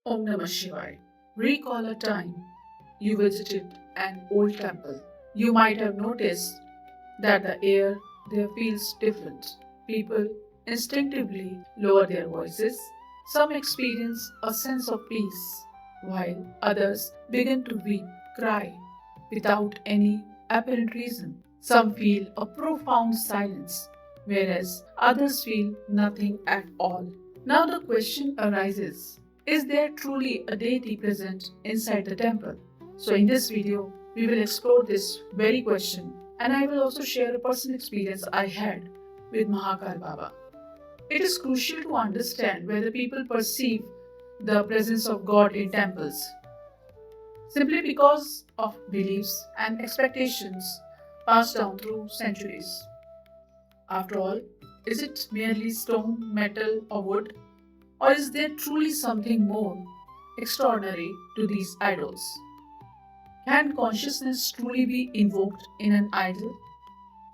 Om Namah Shivaya. Recall a time you visited an old temple. You might have noticed that the air there feels different. People instinctively lower their voices. Some experience a sense of peace, while others begin to weep, cry, without any apparent reason. Some feel a profound silence, whereas others feel nothing at all. Now the question arises, is there truly a deity present inside the temple? So in this video, we will explore this very question, and I will also share a personal experience I had with Mahakal Baba. It is crucial to understand whether people perceive the presence of God in temples simply because of beliefs and expectations passed down through centuries. After all, is it merely stone, metal, or wood? Or is there truly something more extraordinary to these idols? Can consciousness truly be invoked in an idol?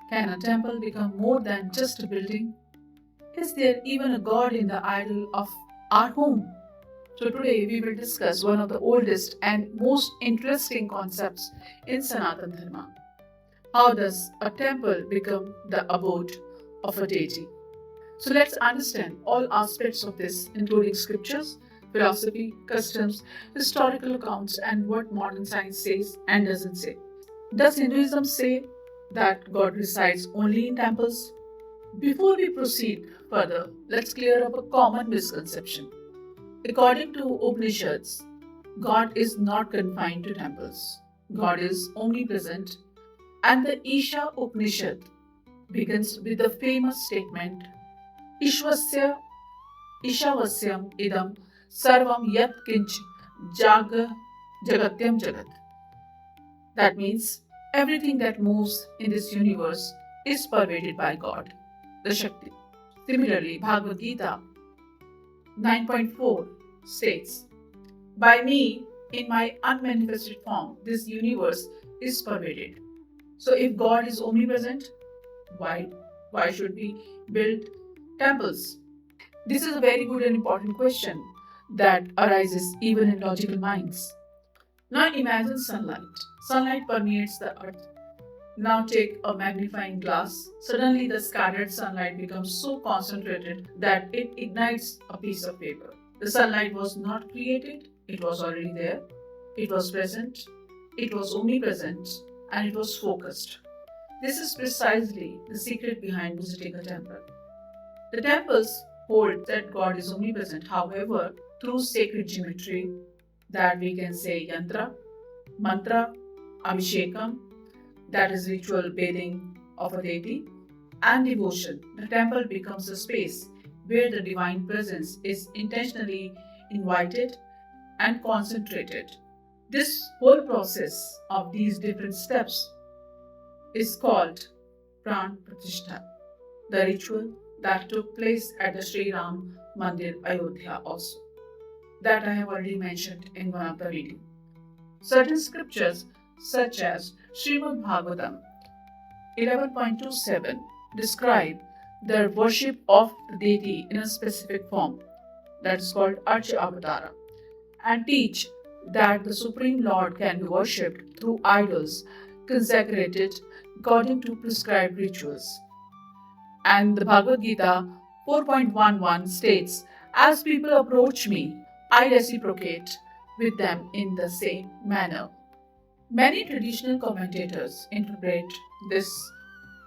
Can a temple become more than just a building? Is there even a god in the idol of our home? So today we will discuss one of the oldest and most interesting concepts in Sanatana Dharma. How does a temple become the abode of a deity? So let's understand all aspects of this, including scriptures, philosophy, customs, historical accounts, and what modern science says and doesn't say. Does Hinduism say that God resides only in temples? Before we proceed further, let's clear up a common misconception. According to Upanishads, God is not confined to temples. God is omnipresent, and the Isha Upanishad begins with the famous statement Ishvasya Ishavasyam idam sarvam yat kinch jagatyam jagat. That means everything that moves in this universe is pervaded by God, the Shakti. Similarly, Bhagavad Gita 9.4 states, by me, in my unmanifested form, this universe is pervaded. So if God is omnipresent, why? Why should we build temples? This is a very good and important question that arises even in logical minds. Now imagine sunlight. Sunlight permeates the earth. Now take a magnifying glass. Suddenly the scattered sunlight becomes so concentrated that it ignites a piece of paper. The sunlight was not created, it was already there. It was present, it was omnipresent, and it was focused. This is precisely the secret behind visiting a temple. The temples hold that God is omnipresent, however, through sacred geometry, that we can say yantra, mantra, abhishekam, that is ritual bathing of a deity, and devotion. The temple becomes a space where the divine presence is intentionally invited and concentrated. This whole process of these different steps is called Pran Pratiṣṭha, the ritual that took place at the Sri Ram Mandir Ayodhya also, that I have already mentioned in one of the videos. Certain scriptures such as Srimad Bhagavatam 11.27 describe the worship of the deity in a specific form, that is called Archa Avatara, and teach that the Supreme Lord can be worshipped through idols consecrated according to prescribed rituals. And the Bhagavad Gita 4.11 states, as people approach me, I reciprocate with them in the same manner. Many traditional commentators interpret this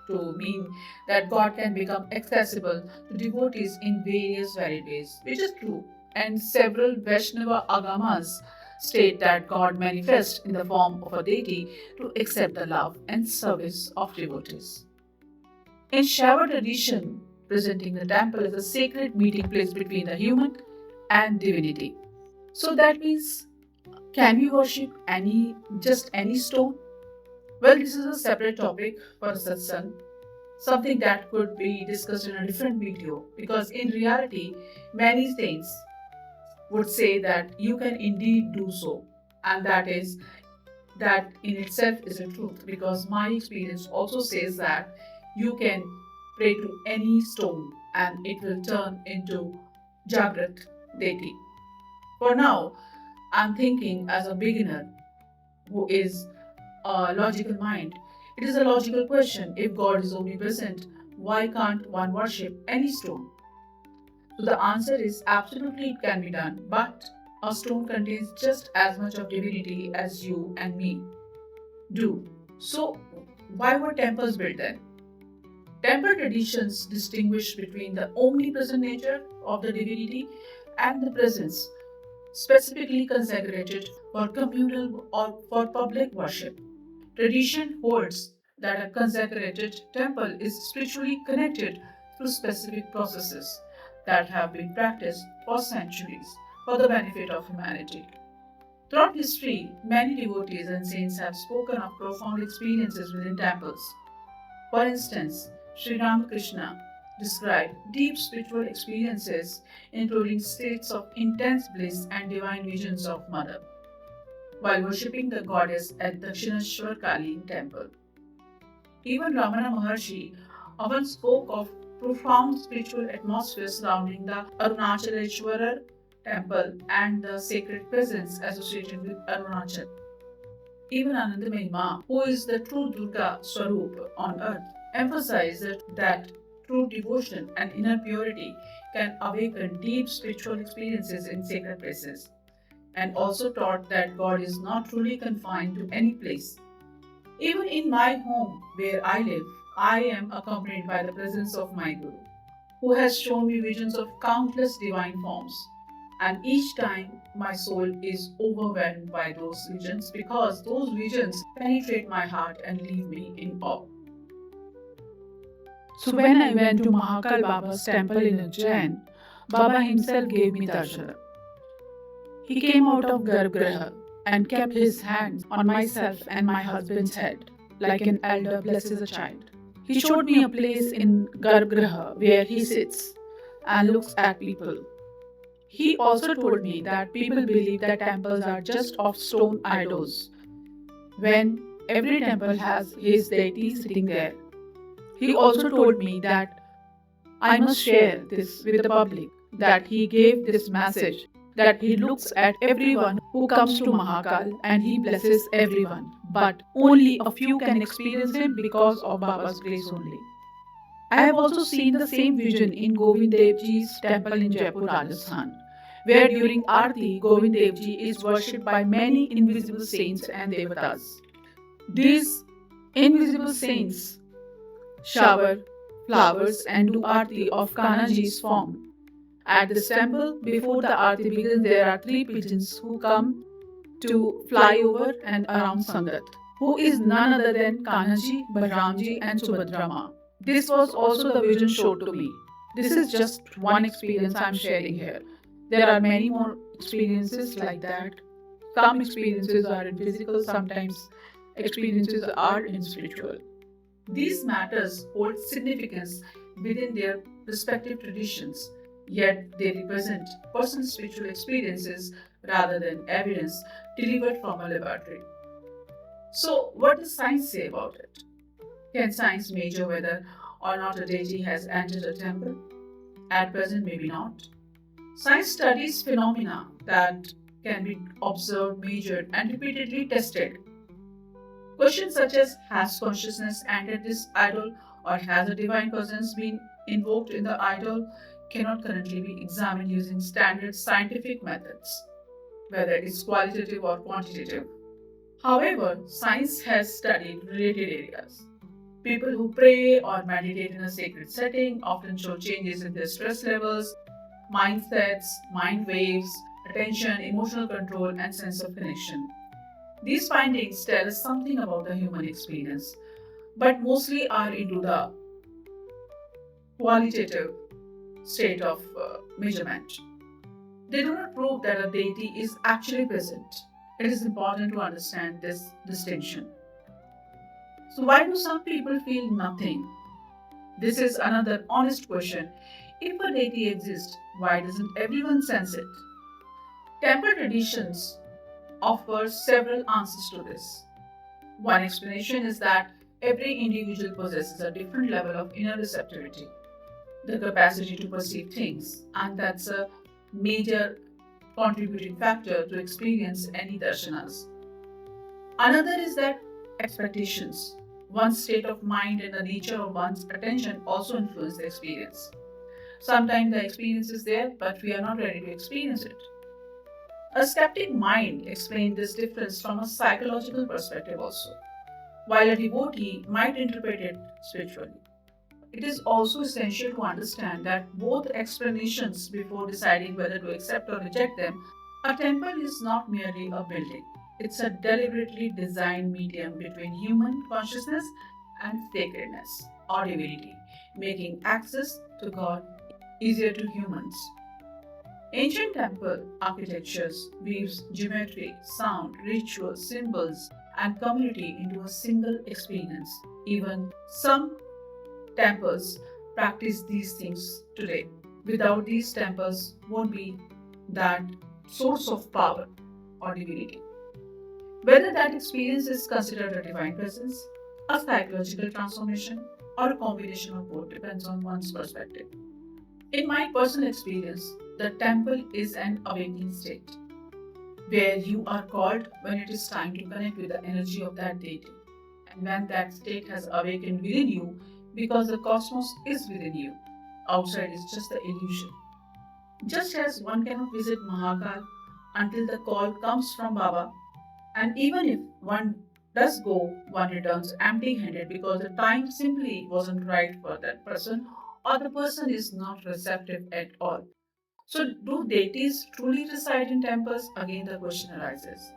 to mean that God can become accessible to devotees in various varied ways, which is true. And several Vaishnava agamas state that God manifests in the form of a deity to accept the love and service of devotees. In Shaiva tradition, presenting the temple as a sacred meeting place between the human and divinity. So that means, can we worship just any stone? Well, this is a separate topic for a satsang, something that could be discussed in a different video, because in reality, many saints would say that you can indeed do so, and that in itself is a truth, because my experience also says that you can pray to any stone and it will turn into Jagrat deity. For now, I'm thinking as a beginner who is a logical mind. It is a logical question. If God is omnipresent, why can't one worship any stone? So the answer is absolutely it can be done, but a stone contains just as much of divinity as you and me do. So why were temples built then? Temple traditions distinguish between the omnipresent nature of the divinity and the presence specifically consecrated for communal or for public worship. Tradition holds that a consecrated temple is spiritually connected through specific processes that have been practiced for centuries for the benefit of humanity. Throughout history, many devotees and saints have spoken of profound experiences within temples. For instance, Sri Ramakrishna described deep spiritual experiences, including states of intense bliss and divine visions of Mother, while worshipping the goddess at Dakshineshwar Kali temple. Even Ramana Maharshi often spoke of profound spiritual atmosphere surrounding the Arunachaleshwara temple and the sacred presence associated with Arunachal. Even Anandamayi Ma, who is the true Durga Swarup on earth, emphasized that true devotion and inner purity can awaken deep spiritual experiences in sacred places, and also taught that God is not truly confined to any place. Even in my home where I live, I am accompanied by the presence of my Guru, who has shown me visions of countless divine forms. And each time my soul is overwhelmed by those visions because those visions penetrate my heart and leave me in awe. So when I went to Mahakal Baba's temple in Ujjain, Baba himself gave me darshan. He came out of Garbhagriha and kept his hands on myself and my husband's head, like an elder blesses a child. He showed me a place in Garbhagriha where he sits and looks at people. He also told me that people believe that temples are just of stone idols, when every temple has his deity sitting there. He also told me that I must share this with the public, that he gave this message, that he looks at everyone who comes to Mahakal and he blesses everyone, but only a few can experience him because of Baba's grace only. I have also seen the same vision in Govind Dev Ji's temple in Jaipur, Rajasthan, where during Aarti, Govind Dev Ji is worshipped by many invisible saints and devatas. These invisible saints shower flowers and do Aarti of Kanaji's form. At this temple, before the Aarti begins, there are three pigeons who come to fly over and around Sangat, who is none other than Kanaji, Balramji, and Subhadrama. This was also the vision showed to me. This is just one experience I am sharing here. There are many more experiences like that. Some experiences are in physical, sometimes experiences are in spiritual. These matters hold significance within their respective traditions, yet they represent personal spiritual experiences rather than evidence delivered from a laboratory. So, what does science say about it? Can science measure whether or not a deity has entered a temple? At present, maybe not. Science studies phenomena that can be observed, measured, and repeatedly tested. Questions such as has consciousness entered this idol or has a divine presence been invoked in the idol cannot currently be examined using standard scientific methods, whether it's qualitative or quantitative. However, science has studied related areas. People who pray or meditate in a sacred setting often show changes in their stress levels, mindsets, mind waves, attention, emotional control, and sense of connection. These findings tell us something about the human experience, but mostly are into the qualitative state of measurement. They do not prove that a deity is actually present. It is important to understand this distinction. So, why do some people feel nothing? This is another honest question. If a deity exists, why doesn't everyone sense it? Temple traditions offer several answers to this. One explanation is that every individual possesses a different level of inner receptivity, the capacity to perceive things, and that's a major contributing factor to experience any darshanas. Another is that expectations. One's state of mind and the nature of one's attention also influence the experience. Sometimes the experience is there, but we are not ready to experience it. A skeptic mind explains this difference from a psychological perspective also, while a devotee might interpret it spiritually. It is also essential to understand that both explanations before deciding whether to accept or reject them. A temple is not merely a building. It's a deliberately designed medium between human consciousness and sacredness or divinity, making access to God easier to humans. Ancient temple architectures weaves geometry, sound, rituals, symbols, and community into a single experience. Even some temples practice these things today. Without these temples won't be that source of power or divinity. Whether that experience is considered a divine presence, a psychological transformation, or a combination of both depends on one's perspective. In my personal experience, the temple is an awakening state where you are called when it is time to connect with the energy of that deity. And when that state has awakened within you, because the cosmos is within you, outside is just the illusion. Just as one cannot visit Mahakal until the call comes from Baba, and even if one does go, one returns empty handed because the time simply wasn't right for that person or the person is not receptive at all. So, do deities truly reside in temples? Again, the question arises.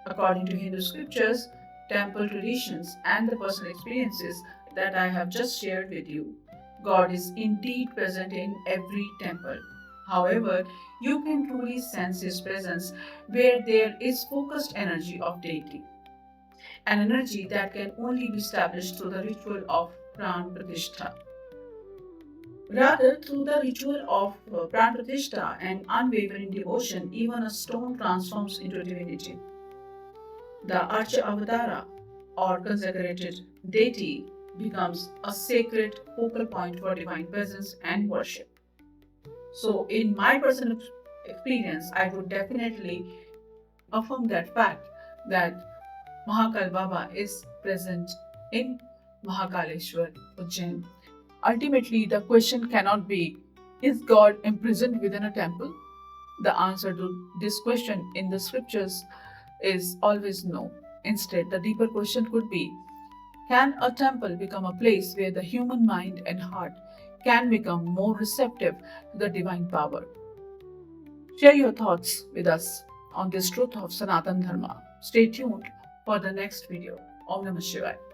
According to Hindu scriptures, temple traditions, and the personal experiences that I have just shared with you, God is indeed present in every temple. However, you can truly sense His presence where there is focused energy of deity, an energy that can only be established through the ritual of Pran Pratiṣṭha. Rather, through the ritual of Pran Pratiṣṭha and unwavering devotion, even a stone transforms into divinity. The Archa Avatara, or consecrated deity, becomes a sacred focal point for divine presence and worship. So, in my personal experience, I would definitely affirm that fact that Mahakal Baba is present in Mahakaleshwar, Ujjain. Ultimately, the question cannot be, is God imprisoned within a temple? The answer to this question in the scriptures is always no. Instead, the deeper question could be, can a temple become a place where the human mind and heart can become more receptive to the divine power? Share your thoughts with us on this truth of Sanatan Dharma. Stay tuned for the next video. Om Namah Shivaya.